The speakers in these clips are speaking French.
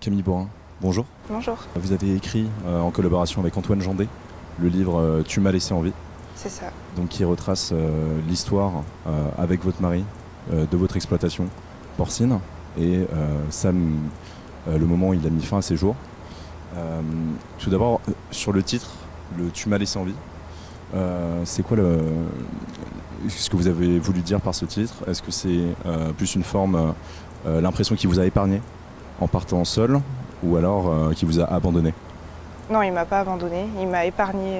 Camille Borin, bonjour. Bonjour. Vous avez écrit en collaboration avec Antoine Jandet le livre Tu m'as laissé en vie. C'est ça. Donc qui retrace l'histoire avec votre mari de votre exploitation porcine et le moment où il a mis fin à ses jours. Tout d'abord, sur le titre, le Tu m'as laissé en vie, c'est quoi ce que vous avez voulu dire par ce titre? Est-ce que c'est plus une forme, l'impression qu'il vous a épargné en partant seul ou alors qu'il vous a abandonné? Non, il ne m'a pas abandonné, il m'a épargné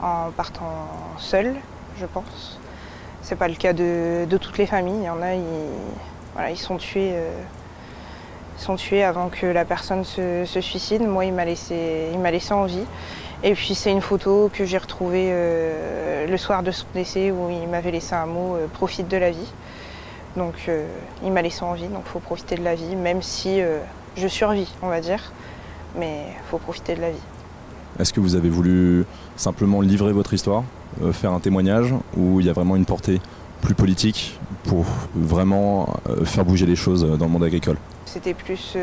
en partant seul, je pense. C'est pas le cas de toutes les familles. Il y en a, ils sont tués avant que la personne se suicide. Moi, il m'a laissé en vie. Et puis c'est une photo que j'ai retrouvée le soir de son décès où il m'avait laissé un mot profite de la vie. Donc il m'a laissé en vie, donc il faut profiter de la vie, même si je survis, on va dire. Mais il faut profiter de la vie. Est-ce que vous avez voulu simplement livrer votre histoire, faire un témoignage, ou il y a vraiment une portée plus politique pour vraiment faire bouger les choses dans le monde agricole? C'était plus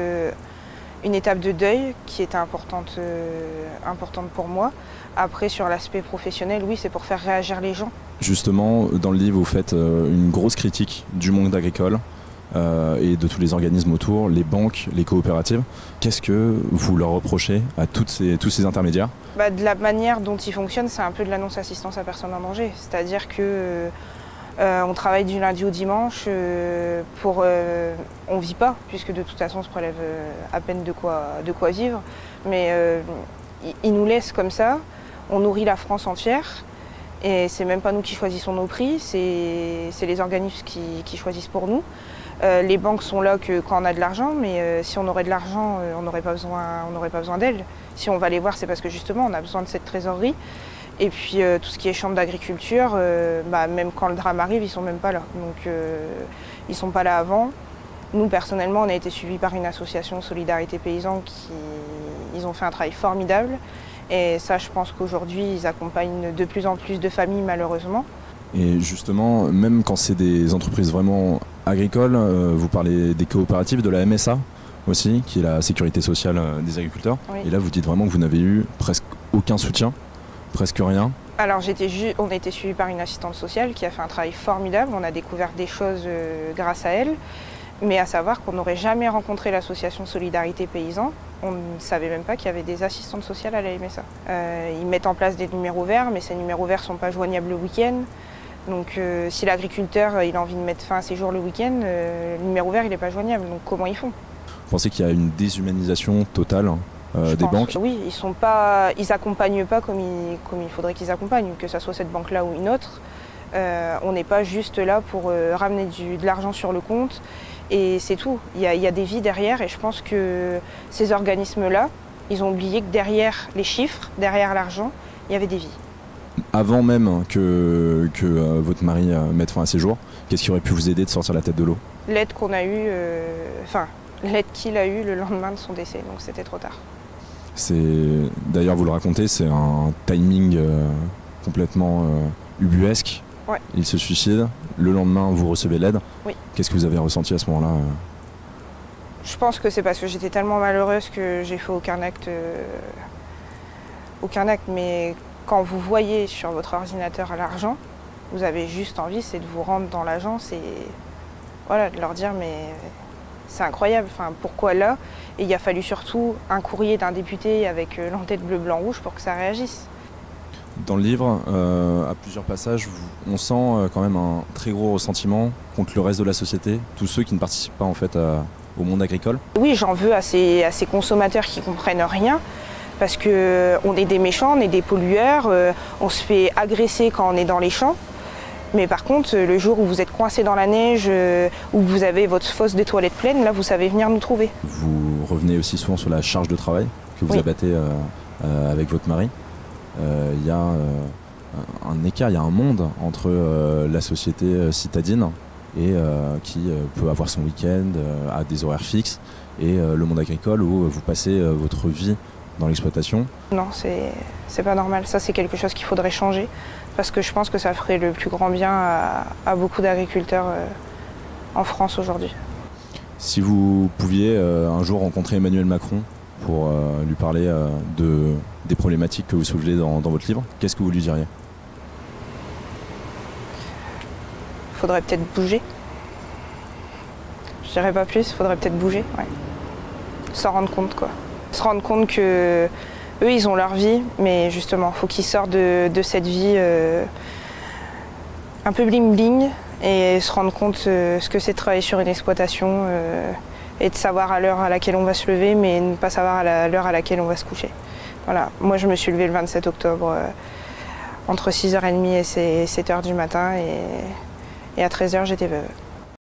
une étape de deuil qui était importante pour moi. Après, sur l'aspect professionnel, oui, c'est pour faire réagir les gens. Justement, dans le livre, vous faites une grosse critique du monde agricole et de tous les organismes autour, les banques, les coopératives. Qu'est-ce que vous leur reprochez à tous ces intermédiaires? De la manière dont ils fonctionnent, c'est un peu de l'annonce-assistance à personne en danger. C'est-à-dire que on travaille du lundi au dimanche, on ne vit pas, puisque de toute façon on se prélève à peine de quoi vivre. Mais ils nous laissent comme ça, on nourrit la France entière. Et c'est même pas nous qui choisissons nos prix, c'est les organismes qui choisissent pour nous. Les banques sont là que quand on a de l'argent, mais si on aurait de l'argent, on n'aurait pas besoin d'elles. Si on va les voir, c'est parce que justement on a besoin de cette trésorerie. Et puis tout ce qui est chambre d'agriculture, même quand le drame arrive, ils sont même pas là. Donc ils sont pas là avant. Nous personnellement, on a été suivis par une association Solidarité Paysan ils ont fait un travail formidable. Et ça, je pense qu'aujourd'hui, ils accompagnent de plus en plus de familles, malheureusement. Et justement, même quand c'est des entreprises vraiment agricoles, vous parlez des coopératives, de la MSA aussi, qui est la sécurité sociale des agriculteurs. Oui. Et là, vous dites vraiment que vous n'avez eu presque aucun soutien, presque rien. Alors, on a été suivis par une assistante sociale qui a fait un travail formidable. On a découvert des choses grâce à elle. Mais à savoir qu'on n'aurait jamais rencontré l'association Solidarité Paysan. On ne savait même pas qu'il y avait des assistantes sociales à la MSA. Ils mettent en place des numéros verts, mais ces numéros verts ne sont pas joignables le week-end. Donc si l'agriculteur il a envie de mettre fin à ses jours le week-end, le numéro vert il n'est pas joignable. Donc comment ils font? Vous pensez qu'il y a une déshumanisation totale des banques? Oui, ils n'accompagnent pas comme il faudrait qu'ils accompagnent, que ce soit cette banque-là ou une autre. On n'est pas juste là pour ramener de l'argent sur le compte. Et c'est tout. Il y a des vies derrière et je pense que ces organismes-là, ils ont oublié que derrière les chiffres, derrière l'argent, il y avait des vies. Avant même que votre mari mette fin à ses jours, qu'est-ce qui aurait pu vous aider de sortir la tête de l'eau? L'aide qu'on a eue, l'aide qu'il a eue le lendemain de son décès, donc c'était trop tard. D'ailleurs, vous le racontez, c'est un timing complètement ubuesque. Ouais. Il se suicide, le lendemain vous recevez l'aide. Oui. Qu'est-ce que vous avez ressenti à ce moment-là? Je pense que c'est parce que j'étais tellement malheureuse que j'ai fait aucun acte, mais quand vous voyez sur votre ordinateur l'argent, vous avez juste envie, c'est de vous rendre dans l'agence et de leur dire mais c'est incroyable, pourquoi là? Et il a fallu surtout un courrier d'un député avec l'entête bleu, blanc, rouge pour que ça réagisse. Dans le livre, à plusieurs passages, on sent quand même un très gros ressentiment contre le reste de la société, tous ceux qui ne participent pas en fait au monde agricole. Oui, j'en veux à ces consommateurs qui ne comprennent rien, parce qu'on est des méchants, on est des pollueurs, on se fait agresser quand on est dans les champs. Mais par contre, le jour où vous êtes coincé dans la neige, où vous avez votre fosse des toilettes pleine, là vous savez venir nous trouver. Vous revenez aussi souvent sur la charge de travail que vous abattez avec votre mari. Il y a un écart, il y a un monde entre la société citadine et qui peut avoir son week-end à des horaires fixes et le monde agricole où vous passez votre vie dans l'exploitation. Non, c'est pas normal. Ça, c'est quelque chose qu'il faudrait changer parce que je pense que ça ferait le plus grand bien à beaucoup d'agriculteurs en France aujourd'hui. Si vous pouviez un jour rencontrer Emmanuel Macron pour lui parler des problématiques que vous soulevez dans votre livre, qu'est-ce que vous lui diriez? Faudrait peut-être bouger. Je dirais pas plus, faudrait peut-être bouger, ouais. S'en rendre compte, quoi. Se rendre compte que eux, ils ont leur vie, mais justement, faut qu'ils sortent de cette vie un peu bling-bling et se rendre compte ce que c'est de travailler sur une exploitation et de savoir à l'heure à laquelle on va se lever, mais ne pas savoir à l'heure à laquelle on va se coucher. Voilà. Moi, je me suis levée le 27 octobre entre 6h30 et 7h du matin et à 13h, j'étais veuve.